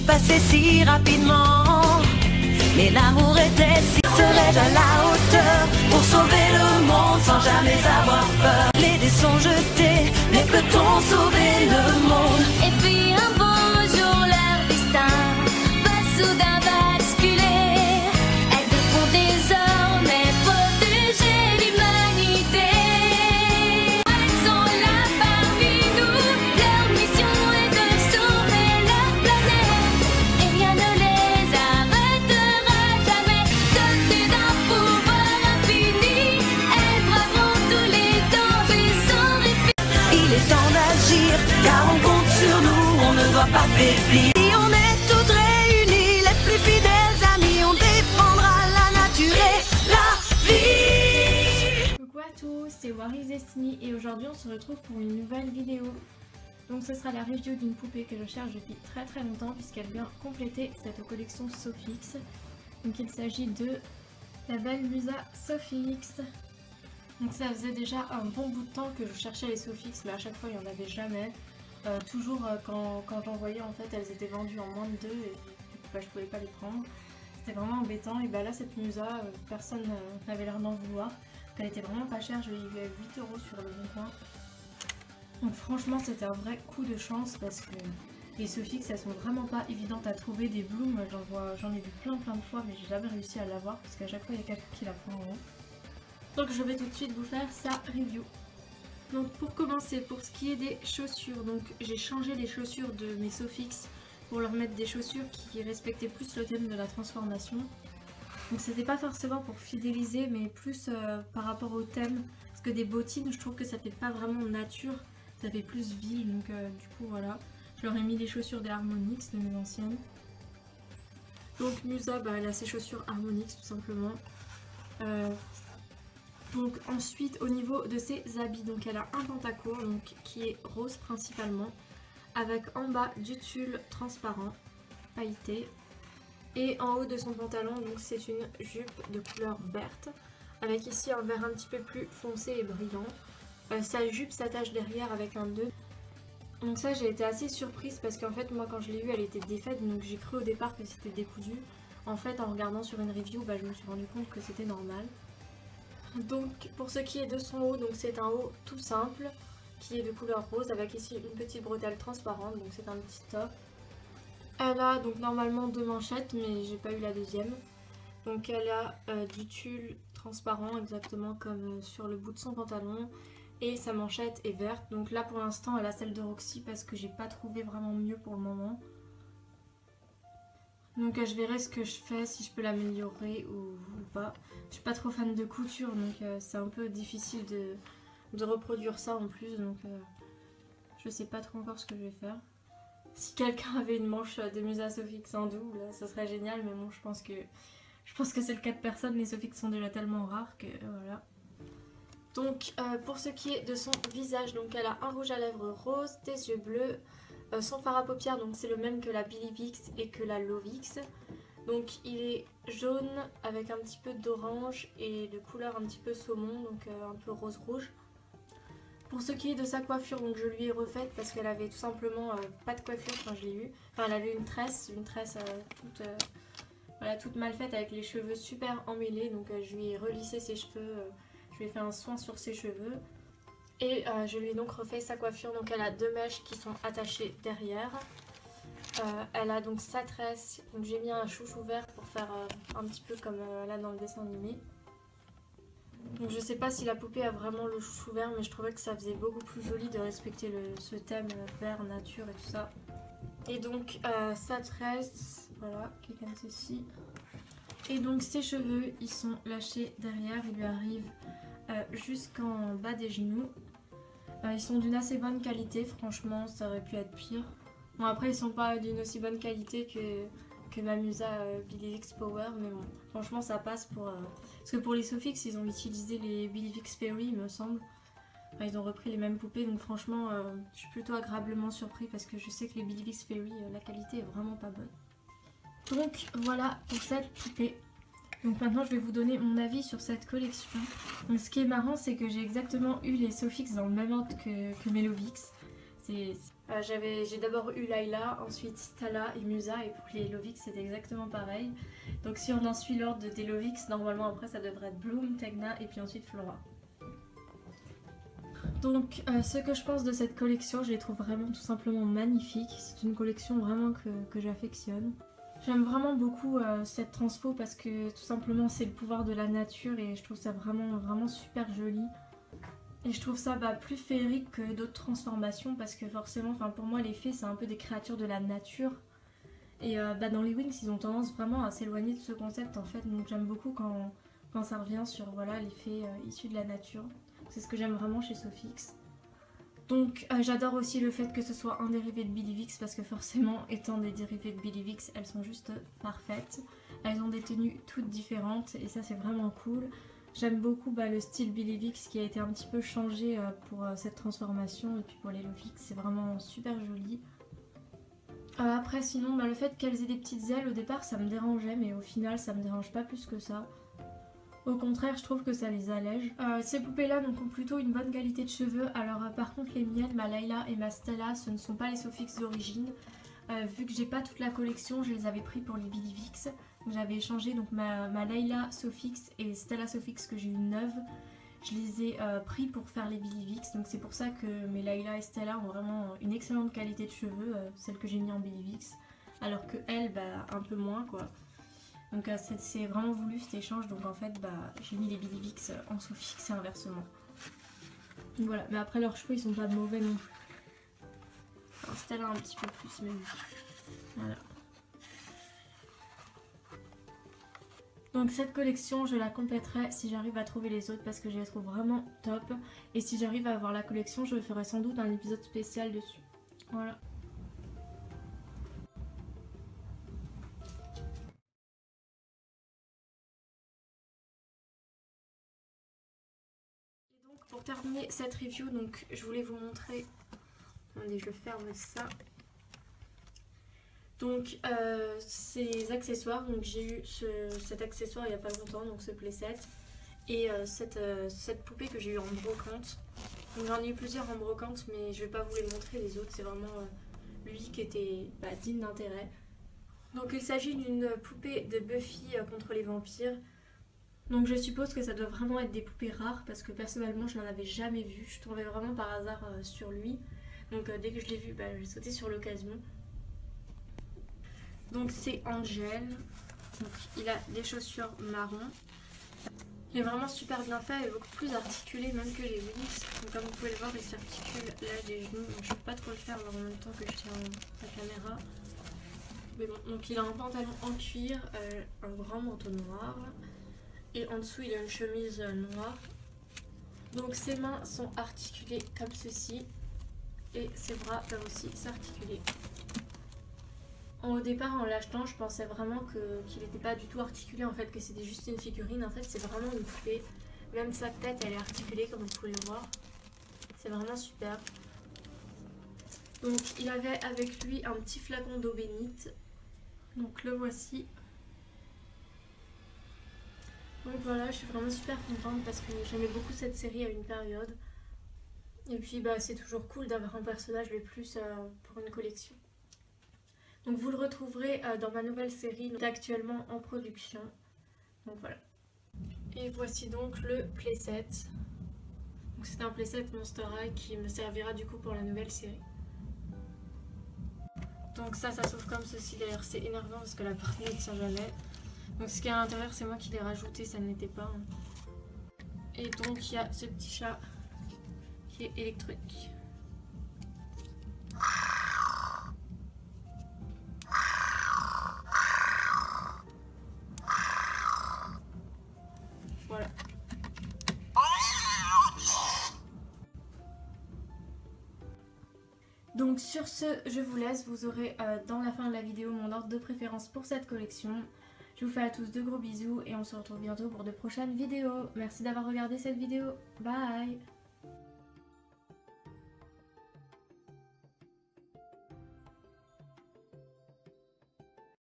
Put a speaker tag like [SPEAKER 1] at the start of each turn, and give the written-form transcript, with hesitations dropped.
[SPEAKER 1] passé si rapidement. Mais l'amour était si... Serais-je à la hauteur pour sauver le monde sans jamais avoir peur? Les dés sont jetés, mais peut-on sauver le monde?
[SPEAKER 2] Et puis un beau jour leur destin va soudain basculer. Elles devront désormais protéger l'humanité. Elles sont là parmi nous, leur mission est de sauver la planète. Et rien ne les arrêtera jamais, dotées d'un pouvoir infini. Elles braveront tous les dangers sans répit.
[SPEAKER 1] Il est temps d'agir, car on compte sur nous, on ne doit pas faiblir. Si on est toutes réunies, les plus fidèles amis, on défendra la nature et la vie.
[SPEAKER 3] Coucou à tous, c'est Waris Destiny et aujourd'hui on se retrouve pour une nouvelle vidéo. Donc ce sera la review d'une poupée que je cherche depuis très longtemps puisqu'elle vient compléter cette collection Sofix. Donc il s'agit de la belle Musa Sofix. Donc ça faisait déjà un bon bout de temps que je cherchais les Sofix, mais à chaque fois il n'y en avait jamais. Toujours quand j'en voyais, en fait, elles étaient vendues en moins de 2 et je pouvais pas les prendre. C'était vraiment embêtant. Et bah là cette Musa, personne n'avait l'air d'en vouloir. Elle était vraiment pas chère, je l'ai eu à 8 € sur le bon coin. Donc franchement c'était un vrai coup de chance parce que les Sofix elles sont vraiment pas évidentes à trouver. Des blooms, j'en ai vu plein de fois, mais j'ai jamais réussi à l'avoir parce qu'à chaque fois il y a quelqu'un qui la prend en haut. Donc je vais tout de suite vous faire sa review. Donc pour commencer, pour ce qui est des chaussures, donc j'ai changé les chaussures de mes Sofix pour leur mettre des chaussures qui respectaient plus le thème de la transformation. Donc c'était pas forcément pour fidéliser, mais plus par rapport au thème. Parce que des bottines, je trouve que ça fait pas vraiment nature, ça fait plus vie, donc du coup voilà. Je leur ai mis les chaussures des Harmonix, de mes anciennes. Donc Musa, bah, elle a ses chaussures Harmonix tout simplement. Donc ensuite au niveau de ses habits, donc elle a un pantacourt donc, qui est rose principalement, avec en bas du tulle transparent, pailleté. Et en haut de son pantalon, donc c'est une jupe de couleur verte, avec ici un vert un petit peu plus foncé et brillant. Sa jupe s'attache derrière avec un nœud. Donc ça j'ai été assez surprise parce qu'en fait moi quand je l'ai eue elle était défaite, donc j'ai cru au départ que c'était décousu. En fait en regardant sur une review, bah, je me suis rendu compte que c'était normal. Donc pour ce qui est de son haut, donc c'est un haut tout simple qui est de couleur rose avec ici une petite bretelle transparente, donc c'est un petit top. Elle a donc normalement 2 manchettes mais j'ai pas eu la deuxième. Donc elle a du tulle transparent exactement comme sur le bout de son pantalon et sa manchette est verte. Donc là pour l'instant elle a celle de Roxy parce que j'ai pas trouvé vraiment mieux pour le moment. Donc je verrai ce que je fais, si je peux l'améliorer ou pas. Je suis pas trop fan de couture donc c'est un peu difficile de reproduire ça en plus, donc je sais pas trop encore ce que je vais faire. Si quelqu'un avait une manche de Musa Sofix en double, ça serait génial, mais bon je pense que c'est le cas de personne, les Sofix sont déjà tellement rares que voilà. Donc pour ce qui est de son visage, donc elle a un rouge à lèvres rose, des yeux bleus. Son fard à paupières, donc c'est le même que la Billivix et que la Lovix. Donc il est jaune avec un petit peu d'orange et de couleur un petit peu saumon, donc un peu rose rouge. Pour ce qui est de sa coiffure, donc je lui ai refaite parce qu'elle avait tout simplement pas de coiffure quand je l'ai eue. Enfin elle avait une tresse toute mal faite avec les cheveux super emmêlés, donc je lui ai relissé ses cheveux, je lui ai fait un soin sur ses cheveux. Et je lui ai donc refait sa coiffure, donc elle a 2 mèches qui sont attachées derrière. Elle a donc sa tresse, donc j'ai mis un chouchou vert pour faire un petit peu comme là dans le dessin animé. Donc je sais pas si la poupée a vraiment le chouchou vert, mais je trouvais que ça faisait beaucoup plus joli de respecter ce thème vert, nature et tout ça. Et donc sa tresse, voilà, qui est comme ceci. Et donc ses cheveux, ils sont lâchés derrière, ils lui arrivent jusqu'en bas des genoux. Ils sont d'une assez bonne qualité, franchement ça aurait pu être pire. Bon après ils sont pas d'une aussi bonne qualité que ma Musa Billivix Power, mais bon franchement ça passe pour... Parce que pour les Sofix ils ont utilisé les Billivix Fairy il me semble. Enfin, ils ont repris les mêmes poupées, donc franchement je suis plutôt agréablement surpris parce que je sais que les Billivix Fairy la qualité est vraiment pas bonne. Donc voilà pour cette poupée. Donc maintenant je vais vous donner mon avis sur cette collection. Donc ce qui est marrant c'est que j'ai exactement eu les Sofix dans le même ordre que mes Lovix. J'ai d'abord eu Layla, ensuite Stella et Musa, et pour les Lovix c'est exactement pareil. Donc si on en suit l'ordre des Lovix, normalement après ça devrait être Bloom, Tegna et puis ensuite Flora. Donc ce que je pense de cette collection, je les trouve vraiment tout simplement magnifiques. C'est une collection vraiment que j'affectionne. J'aime vraiment beaucoup cette transfo parce que tout simplement c'est le pouvoir de la nature et je trouve ça vraiment super joli. Et je trouve ça plus féerique que d'autres transformations parce que forcément, pour moi les fées c'est un peu des créatures de la nature. Et dans les Wings ils ont tendance vraiment à s'éloigner de ce concept en fait. Donc j'aime beaucoup quand ça revient sur voilà, les fées issues de la nature. C'est ce que j'aime vraiment chez Sophix. Donc j'adore aussi le fait que ce soit un dérivé de Billivix parce que forcément étant des dérivés de Billivix elles sont juste parfaites. Elles ont des tenues toutes différentes et ça c'est vraiment cool. J'aime beaucoup le style Billivix qui a été un petit peu changé pour cette transformation et puis pour les Lovix c'est vraiment super joli. Après sinon le fait qu'elles aient des petites ailes au départ ça me dérangeait mais au final ça me dérange pas plus que ça. Au contraire, je trouve que ça les allège. Ces poupées-là donc, ont plutôt une bonne qualité de cheveux. Alors par contre les miennes, ma Layla et ma Stella, ce ne sont pas les Sophix d'origine. Vu que j'ai pas toute la collection, je les avais pris pour les Billivix. J'avais échangé donc ma Layla Sophix et Stella Sophix que j'ai eu neuve. Je les ai pris pour faire les Billivix. Donc c'est pour ça que mes Layla et Stella ont vraiment une excellente qualité de cheveux. Celles que j'ai mis en Billivix. Alors que elles, un peu moins quoi. Donc c'est vraiment voulu cet échange, donc en fait j'ai mis les Billivix en Sophix et inversement. Donc voilà, mais après leurs cheveux ils sont pas mauvais non plus. Enfin Stella un petit peu plus mais voilà. Donc cette collection je la compléterai si j'arrive à trouver les autres parce que je les trouve vraiment top. Et si j'arrive à avoir la collection je ferai sans doute un épisode spécial dessus. Voilà. Pour terminer cette review, donc je voulais vous montrer, attendez je ferme ça, donc ces accessoires, donc j'ai eu cet accessoire il n'y a pas longtemps, donc ce playset, et cette poupée que j'ai eu en brocante, donc j'en ai eu plusieurs en brocante mais je vais pas vous les montrer les autres, c'est vraiment lui qui était digne d'intérêt. Donc il s'agit d'une poupée de Buffy contre les vampires. Donc je suppose que ça doit vraiment être des poupées rares parce que personnellement je n'en avais jamais vu. Je tombais vraiment par hasard sur lui. Donc dès que je l'ai vu, j'ai sauté sur l'occasion. Donc c'est Angel. Donc il a des chaussures marron. Il est vraiment super bien fait et beaucoup plus articulé même que les Wings. Donc comme vous pouvez le voir il s'articule là des genoux. Donc je ne peux pas trop le faire en même temps que je tiens la caméra. Mais bon, donc il a un pantalon en cuir, un grand manteau noir. Et en dessous il a une chemise noire. Donc ses mains sont articulées comme ceci. Et ses bras peuvent aussi s'articuler. Au départ en l'achetant je pensais vraiment qu'il n'était pas du tout articulé en fait, que c'était juste une figurine. En fait c'est vraiment une poupée. Même sa tête elle est articulée comme vous pouvez le voir. C'est vraiment super. Donc il avait avec lui un petit flacon d'eau bénite. Donc le voici. Donc voilà, je suis vraiment super contente parce que j'aimais beaucoup cette série à une période. Et puis c'est toujours cool d'avoir un personnage le plus pour une collection. Donc vous le retrouverez dans ma nouvelle série actuellement en production. Donc voilà. Et voici donc le playset. Donc c'est un playset Monster High qui me servira du coup pour la nouvelle série. Donc ça s'ouvre comme ceci. D'ailleurs c'est énervant parce que la partie ne tient jamais. Donc ce qu'il y a à l'intérieur c'est moi qui l'ai rajouté, ça n'était pas. Et donc il y a ce petit chat qui est électrique. Voilà. Donc sur ce, je vous laisse, vous aurez dans la fin de la vidéo mon ordre de préférence pour cette collection. Je vous fais à tous de gros bisous et on se retrouve bientôt pour de prochaines vidéos. Merci d'avoir regardé cette vidéo. Bye!